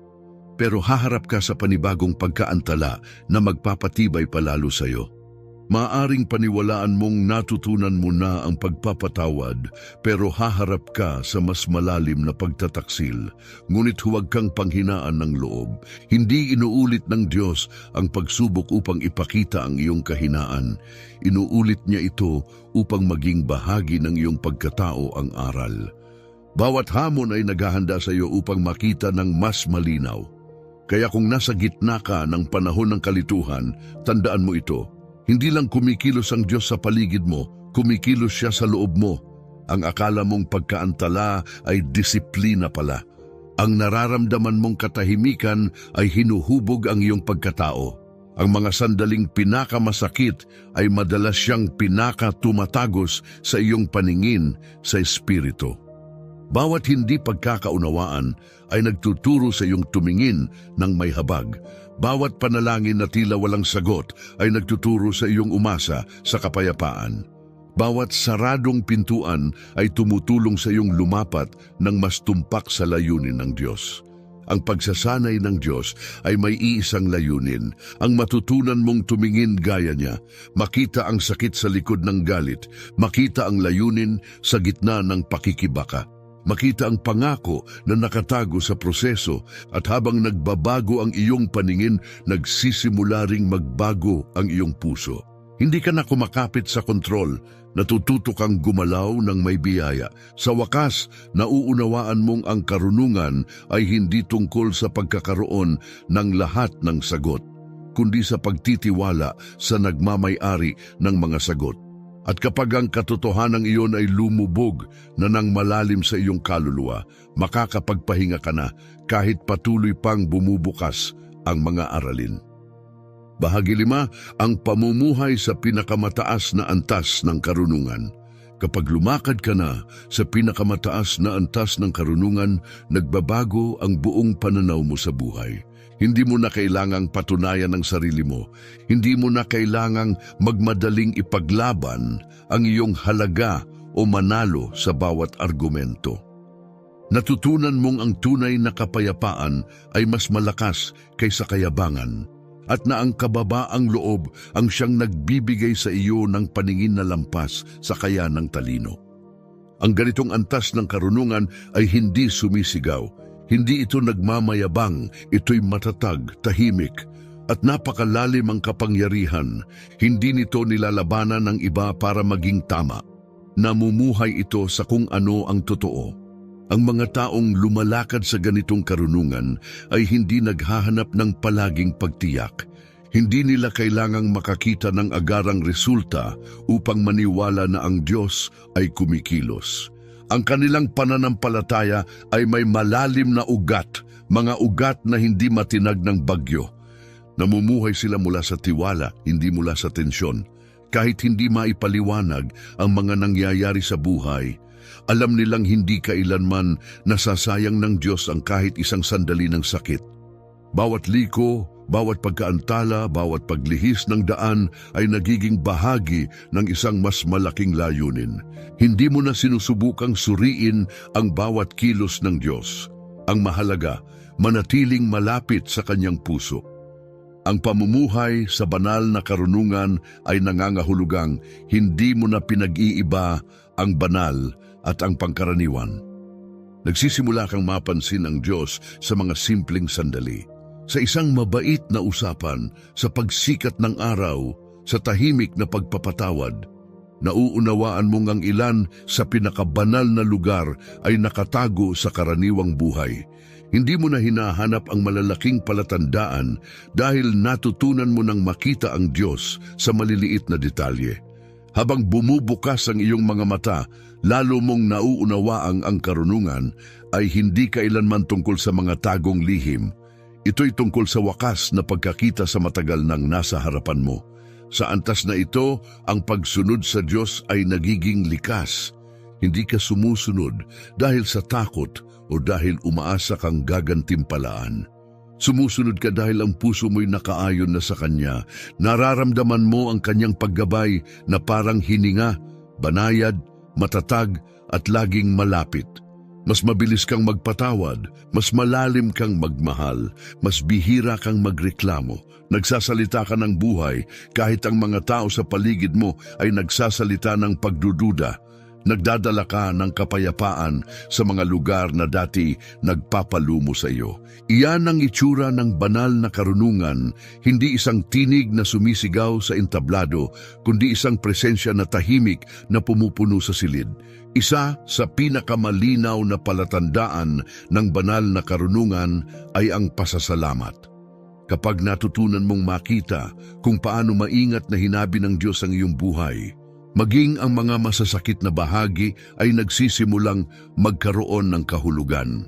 pero haharap ka sa panibagong pagkaantala na magpapatibay palalo sa iyo. Maaring paniwalaan mong natutunan mo na ang pagpapatawad, pero haharap ka sa mas malalim na pagtataksil. Ngunit huwag kang panghinaan ng loob. Hindi inuulit ng Diyos ang pagsubok upang ipakita ang iyong kahinaan. Inuulit niya ito upang maging bahagi ng iyong pagkatao ang aral. Bawat hamon ay naghahanda sa iyo upang makita ng mas malinaw. Kaya kung nasa gitna ka ng panahon ng kalituhan, tandaan mo ito. Hindi lang kumikilos ang Diyos sa paligid mo, kumikilos siya sa loob mo. Ang akala mong pagkaantala ay disiplina pala. Ang nararamdaman mong katahimikan ay hinuhubog ang iyong pagkatao. Ang mga sandaling pinakamasakit ay madalas siyang pinakatumatagos sa iyong paningin sa espiritu. Bawat hindi pagkakaunawaan ay nagtuturo sa iyong tumingin ng may habag. Bawat panalangin na tila walang sagot ay nagtuturo sa iyong umasa sa kapayapaan. Bawat saradong pintuan ay tumutulong sa iyong lumapat ng mas tumpak sa layunin ng Diyos. Ang pagsasanay ng Diyos ay may iisang layunin, ang matutunan mong tumingin gaya niya, makita ang sakit sa likod ng galit, makita ang layunin sa gitna ng pakikibaka. Makita ang pangako na nakatago sa proseso at habang nagbabago ang iyong paningin, nagsisimula ring magbago ang iyong puso. Hindi ka na kumakapit sa kontrol, natututo kang gumalaw ng may biyaya. Sa wakas, nauunawaan mong ang karunungan ay hindi tungkol sa pagkakaroon ng lahat ng sagot, kundi sa pagtitiwala sa nagmamay-ari ng mga sagot. At kapag ang katotohanan iyon ay lumubog na nang malalim sa iyong kaluluwa, makakapagpahinga ka na kahit patuloy pang bumubukas ang mga aralin. Bahagi 5, ang pamumuhay sa pinakamataas na antas ng karunungan. Kapag lumakad ka na sa pinakamataas na antas ng karunungan, nagbabago ang buong pananaw mo sa buhay. Hindi mo na kailangang patunayan ang sarili mo. Hindi mo na kailangang magmadaling ipaglaban ang iyong halaga o manalo sa bawat argumento. Natutunan mong ang tunay na kapayapaan ay mas malakas kaysa kayabangan at na ang kababaang loob ang siyang nagbibigay sa iyo ng paningin na lampas sa kaya ng talino. Ang ganitong antas ng karunungan ay hindi sumisigaw. Hindi ito nagmamayabang, ito'y matatag, tahimik, at napakalalim ang kapangyarihan. Hindi nito nilalabanan ng iba para maging tama. Namumuhay ito sa kung ano ang totoo. Ang mga taong lumalakad sa ganitong karunungan ay hindi naghahanap ng palaging pagtiyak. Hindi nila kailangang makakita ng agarang resulta upang maniwala na ang Diyos ay kumikilos. Ang kanilang pananampalataya ay may malalim na ugat, mga ugat na hindi matinag ng bagyo. Namumuhay sila mula sa tiwala, hindi mula sa tensyon. Kahit hindi maipaliwanag ang mga nangyayari sa buhay, alam nilang hindi kailanman nasasayang ng Diyos ang kahit isang sandali ng sakit. Bawat liko, bawat pagkaantala, bawat paglihis ng daan ay nagiging bahagi ng isang mas malaking layunin. Hindi mo na sinusubukang suriin ang bawat kilos ng Diyos. Ang mahalaga, manatiling malapit sa kanyang puso. Ang pamumuhay sa banal na karunungan ay nangangahulugang hindi mo na pinag-iiba ang banal at ang pangkaraniwan. Nagsisimula kang mapansin ang Diyos sa mga simpleng sandali. Sa isang mabait na usapan, sa pagsikat ng araw, sa tahimik na pagpapatawad, nauunawaan mong ang ilan sa pinakabanal na lugar ay nakatago sa karaniwang buhay. Hindi mo na hinahanap ang malalaking palatandaan dahil natutunan mo nang makita ang Diyos sa maliliit na detalye. Habang bumubukas ang iyong mga mata, lalo mong nauunawaang ang karunungan ay hindi kailanman tungkol sa mga tagong lihim. Ito'y tungkol sa wakas na pagkakita sa matagal nang nasa harapan mo. Sa antas na ito, ang pagsunod sa Diyos ay nagiging likas. Hindi ka sumusunod dahil sa takot o dahil umaasa kang gagantimpalaan. Sumusunod ka dahil ang puso mo'y nakaayon na sa Kanya. Nararamdaman mo ang Kanyang paggabay na parang hininga, banayad, matatag at laging malapit. Mas mabilis kang magpatawad, mas malalim kang magmahal, mas bihira kang magreklamo. Nagsasalita ka ng buhay kahit ang mga tao sa paligid mo ay nagsasalita ng pagdududa. Nagdadala ka ng kapayapaan sa mga lugar na dati nagpapalumo sa iyo. Iyan ang itsura ng banal na karunungan, hindi isang tinig na sumisigaw sa entablado, kundi isang presensya na tahimik na pumupuno sa silid. Isa sa pinakamalinaw na palatandaan ng banal na karunungan ay ang pasasalamat. Kapag natutunan mong makita kung paano maingat na hinabi ng Diyos ang iyong buhay, maging ang mga masasakit na bahagi ay nagsisimulang magkaroon ng kahulugan.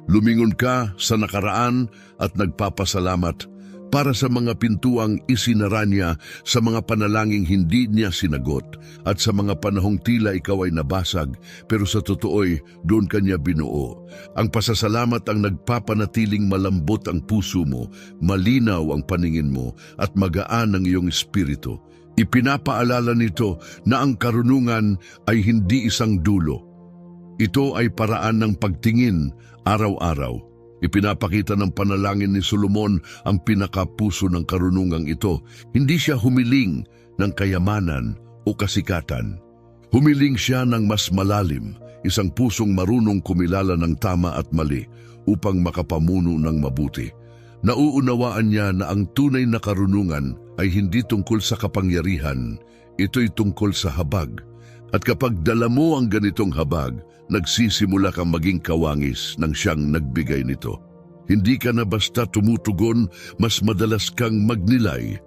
Lumingon ka sa nakaraan at nagpapasalamat para sa mga pintuang isinara niya, sa mga panalangin hindi niya sinagot, at sa mga panahong tila ikaw ay nabasag, pero sa totoo'y doon kanya binuo. Ang pasasalamat ang nagpapanatiling malambot ang puso mo, malinaw ang paningin mo, at magaan ang iyong espiritu. Ipinapaalala nito na ang karunungan ay hindi isang dulo. Ito ay paraan ng pagtingin araw-araw. Ipinapakita ng panalangin ni Solomon ang pinakapuso ng karunungang ito. Hindi siya humiling ng kayamanan o kasikatan. Humiling siya ng mas malalim, isang pusong marunong kumilala ng tama at mali upang makapamuno ng mabuti. Nauunawaan niya na ang tunay na karunungan ay hindi tungkol sa kapangyarihan, ito'y tungkol sa habag. At kapag dala mo ang ganitong habag, nagsisimula kang maging kawangis ng siyang nagbigay nito. Hindi ka na basta tumutugon, mas madalas kang magnilay.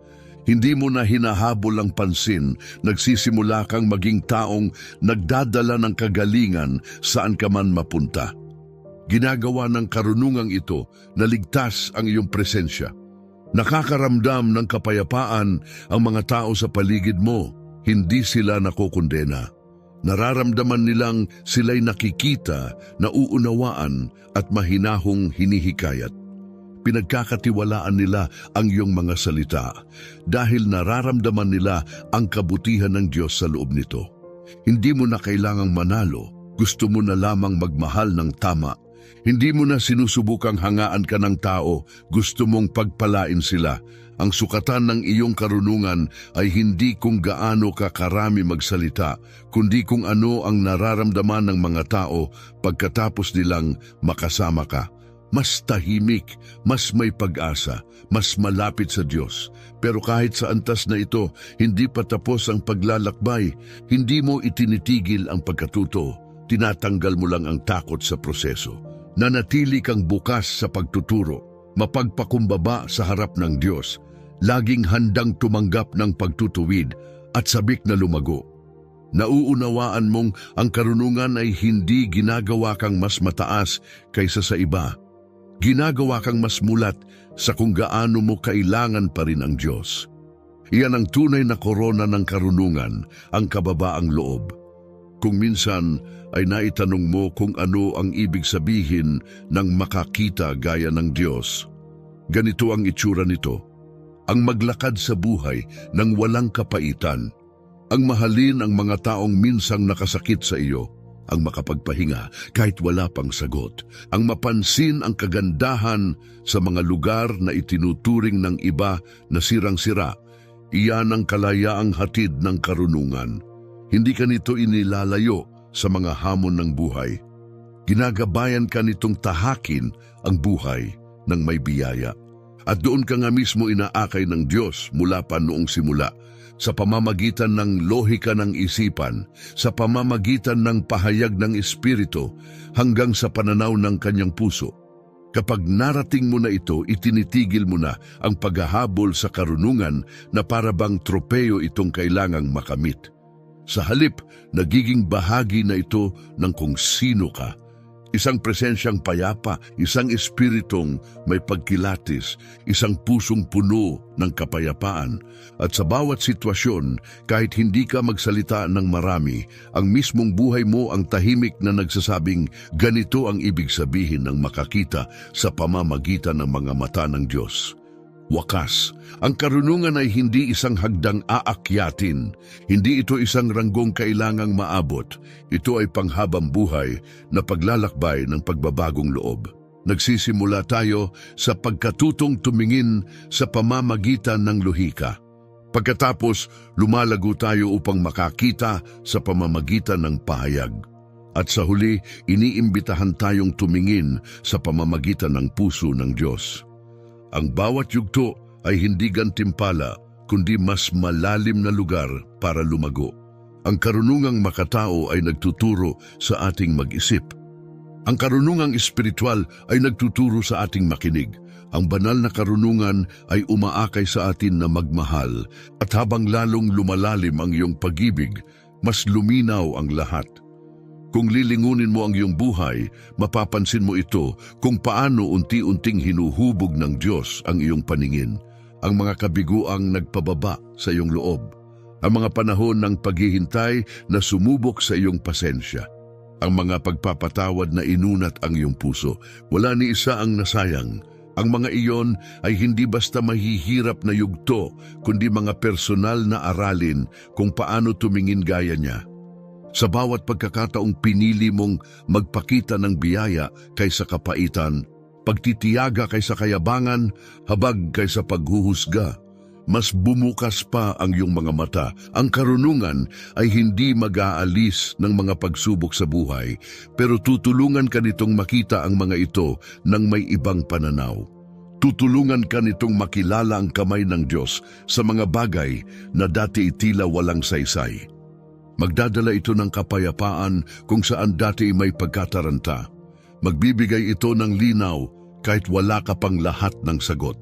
Hindi mo na hinahabol ang pansin, nagsisimula kang maging taong nagdadala ng kagalingan saan ka man mapunta. Ginagawa ng karunungang ito na ligtas ang iyong presensya. Nakakaramdam ng kapayapaan ang mga tao sa paligid mo. Hindi sila nakokondena. Nararamdaman nilang sila'y nakikita, nauunawaan at mahinahong hinihikayat. Pinagkakatiwalaan nila ang iyong mga salita dahil nararamdaman nila ang kabutihan ng Diyos sa loob nito. Hindi mo na kailangang manalo, gusto mo na lamang magmahal ng tama. Hindi mo na sinusubukang hangaan ka ng tao, gusto mong pagpalain sila. Ang sukatan ng iyong karunungan ay hindi kung gaano ka karami magsalita, kundi kung ano ang nararamdaman ng mga tao pagkatapos nilang makasama ka. Mas tahimik, mas may pag-asa, mas malapit sa Diyos. Pero kahit sa antas na ito, hindi pa tapos ang paglalakbay. Hindi mo itinitigil ang pagkatuto, tinatanggal mo lang ang takot sa proseso. Nanatili kang bukas sa pagtuturo, mapagpakumbaba sa harap ng Diyos, laging handang tumanggap ng pagtutuwid at sabik na lumago. Nauunawaan mong ang karunungan ay hindi ginagawa kang mas mataas kaysa sa iba. Ginagawa kang mas mulat sa kung gaano mo kailangan pa rin ang Diyos. Iyan ang tunay na korona ng karunungan, ang kababaang loob. Kung minsan ay naitanong mo kung ano ang ibig sabihin ng makakita gaya ng Diyos, ganito ang itsura nito: ang maglakad sa buhay ng walang kapaitan, ang mahalin ang mga taong minsang nakasakit sa iyo, ang makapagpahinga kahit wala pang sagot, ang mapansin ang kagandahan sa mga lugar na itinuturing ng iba na sirang-sira. Iyan ang kalayaang hatid ng karunungan. Hindi ka nito inilalayo sa mga hamon ng buhay. Ginagabayan ka nitong tahakin ang buhay ng may biyaya. At doon ka nga mismo inaakay ng Diyos mula pa noong simula, sa pamamagitan ng lohika ng isipan, sa pamamagitan ng pahayag ng Espiritu, hanggang sa pananaw ng kanyang puso. Kapag narating mo na ito, itinitigil mo na ang paghahabol sa karunungan na para bang tropeyo itong kailangang makamit. Sa halip, nagiging bahagi na ito ng kung sino ka. Isang presensyang payapa, isang espiritong may pagkilatis, isang pusong puno ng kapayapaan. At sa bawat sitwasyon, kahit hindi ka magsalita ng marami, ang mismong buhay mo ang tahimik na nagsasabing ganito ang ibig sabihin ng makakita sa pamamagitan ng mga mata ng Diyos. Wakas, ang karunungan ay hindi isang hagdang aakyatin. Hindi ito isang ranggong kailangang maabot. Ito ay panghabang buhay na paglalakbay ng pagbabagong loob. Nagsisimula tayo sa pagkatutong tumingin sa pamamagitan ng lohika. Pagkatapos, lumalago tayo upang makakita sa pamamagitan ng pahayag. At sa huli, iniimbitahan tayong tumingin sa pamamagitan ng puso ng Diyos. Ang bawat yugto ay hindi gantimpala, kundi mas malalim na lugar para lumago. Ang karunungang makatao ay nagtuturo sa ating mag-isip. Ang karunungang espiritual ay nagtuturo sa ating makinig. Ang banal na karunungan ay umaakay sa atin na magmahal, at habang lalong lumalalim ang iyong pag-ibig, mas luminaw ang lahat. Kung lilingunin mo ang iyong buhay, mapapansin mo ito kung paano unti-unting hinuhubog ng Diyos ang iyong paningin, ang mga kabiguang nagpababa sa iyong loob, ang mga panahon ng paghihintay na sumubok sa iyong pasensya, ang mga pagpapatawad na inunat ang iyong puso. Wala ni isa ang nasayang. Ang mga iyon ay hindi basta mahihirap na yugto, kundi mga personal na aralin kung paano tumingin gaya niya. Sa bawat pagkakataong pinili mong magpakita ng biyaya kaysa kapaitan, pagtitiyaga kaysa kayabangan, habag kaysa paghuhusga, mas bumukas pa ang iyong mga mata. Ang karunungan ay hindi mag-aalis ng mga pagsubok sa buhay, pero tutulungan ka nitong makita ang mga ito ng may ibang pananaw. Tutulungan ka nitong makilala ang kamay ng Diyos sa mga bagay na dati tila walang saysay. Magdadala ito ng kapayapaan kung saan dati may pagkataranta. Magbibigay ito ng linaw kahit wala ka pang lahat ng sagot.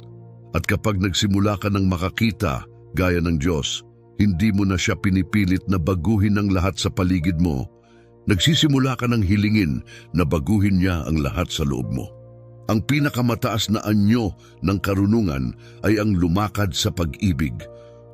At kapag nagsimula ka ng makakita, gaya ng Diyos, hindi mo na siya pinipilit na baguhin ang lahat sa paligid mo. Nagsisimula ka ng hilingin na baguhin niya ang lahat sa loob mo. Ang pinakamataas na anyo ng karunungan ay ang lumakad sa pag-ibig,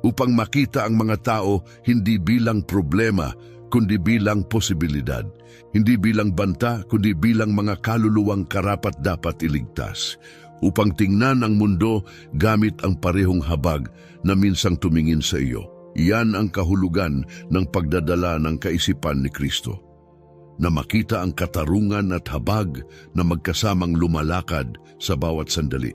upang makita ang mga tao hindi bilang problema, kundi bilang posibilidad. Hindi bilang banta, kundi bilang mga kaluluwang karapat-dapat iligtas. Upang tingnan ang mundo gamit ang parehong habag na minsang tumingin sa iyo. Iyan ang kahulugan ng pagdadala ng kaisipan ni Kristo. Na makita ang katarungan at habag na magkasamang lumalakad sa bawat sandali.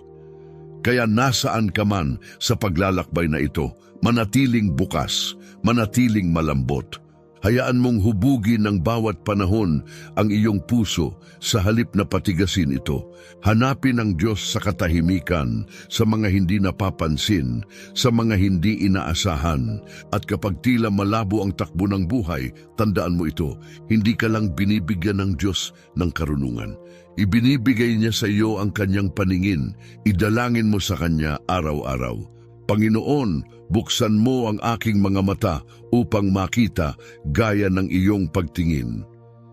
Kaya nasaan ka man sa paglalakbay na ito, manatiling bukas, manatiling malambot. Hayaan mong hubugin ng bawat panahon ang iyong puso sa halip na patigasin ito. Hanapin ang Diyos sa katahimikan, sa mga hindi napapansin, sa mga hindi inaasahan. At kapag tila malabo ang takbo ng buhay, tandaan mo ito, hindi ka lang binibigyan ng Diyos ng karunungan. Ibinibigay niya sa iyo ang kanyang paningin. Idalangin mo sa kanya araw-araw. Panginoon, buksan mo ang aking mga mata upang makita gaya ng iyong pagtingin.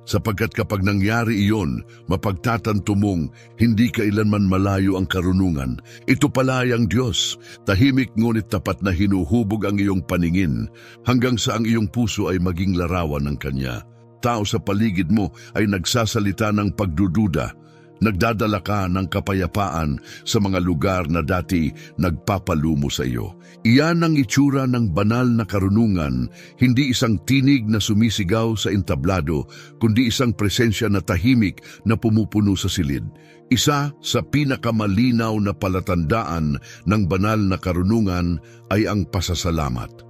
Sapagkat kapag nangyari iyon, mapagtatanto mong hindi kailanman malayo ang karunungan. Ito pala ay ang Diyos, tahimik ngunit tapat na hinuhubog ang iyong paningin hanggang sa ang iyong puso ay maging larawan ng Kanya. Tao sa paligid mo ay nagsasalita ng pagdududa. Nagdadala ka ng kapayapaan sa mga lugar na dati nagpapalumo sa iyo. Iyan ang itsura ng banal na karunungan, hindi isang tinig na sumisigaw sa entablado, kundi isang presensya na tahimik na pumupuno sa silid. Isa sa pinakamalinaw na palatandaan ng banal na karunungan ay ang pasasalamat.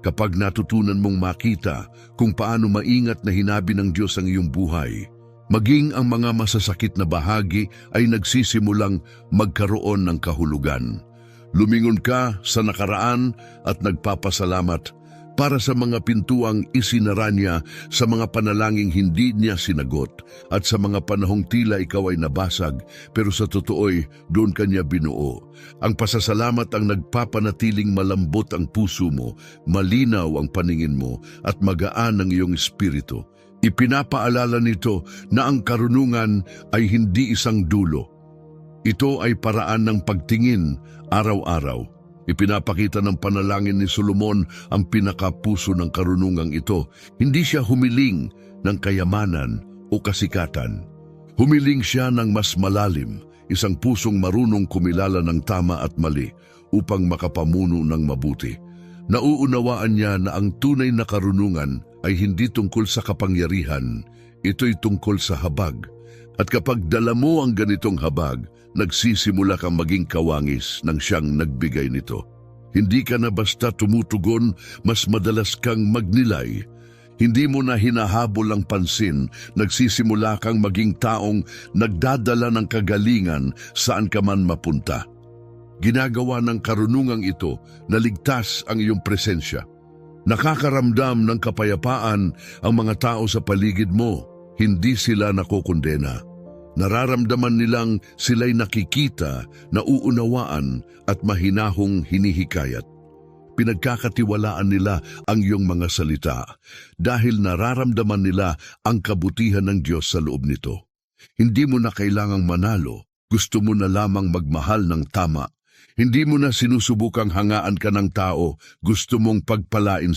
Kapag natutunan mong makita kung paano maingat na hinabi ng Diyos ang iyong buhay, maging ang mga masasakit na bahagi ay nagsisimulang magkaroon ng kahulugan. Lumingon ka sa nakaraan at nagpapasalamat para sa mga pintuang isinara niya, sa mga panalangin hindi niya sinagot, at sa mga panahong tila ikaw ay nabasag, pero sa totoo'y doon kanya binuo. Ang pasasalamat ang nagpapanatiling malambot ang puso mo, malinaw ang paningin mo, at magaan ang iyong espiritu. Ipinapaalala nito na ang karunungan ay hindi isang dulo. Ito ay paraan ng pagtingin araw-araw. Ipinapakita ng panalangin ni Solomon ang pinakapuso ng karunungang ito. Hindi siya humiling ng kayamanan o kasikatan. Humiling siya ng mas malalim, isang pusong marunong kumilala ng tama at mali upang makapamuno ng mabuti. Nauunawaan niya na ang tunay na karunungan ay hindi tungkol sa kapangyarihan, ito'y tungkol sa habag. At kapag dala mo ang ganitong habag, nagsisimula kang maging kawangis ng siyang nagbigay nito. Hindi ka na basta tumutugon, mas madalas kang magnilay. Hindi mo na hinahabol ang pansin, nagsisimula kang maging taong nagdadala ng kagalingan saan ka man mapunta. Ginagawa ng karunungang ito na ligtas ang iyong presensya. Nakakaramdam ng kapayapaan ang mga tao sa paligid mo, hindi sila nakokondena. Nararamdaman nilang sila'y nakikita, nauunawaan at mahinahong hinihikayat. Pinagkakatiwalaan nila ang iyong mga salita dahil nararamdaman nila ang kabutihan ng Diyos sa loob nito. Hindi mo na kailangang manalo, gusto mo na lamang magmahal ng tama. Hindi mo na sinusubukang hangaan ka ng tao, gusto mong pagpalain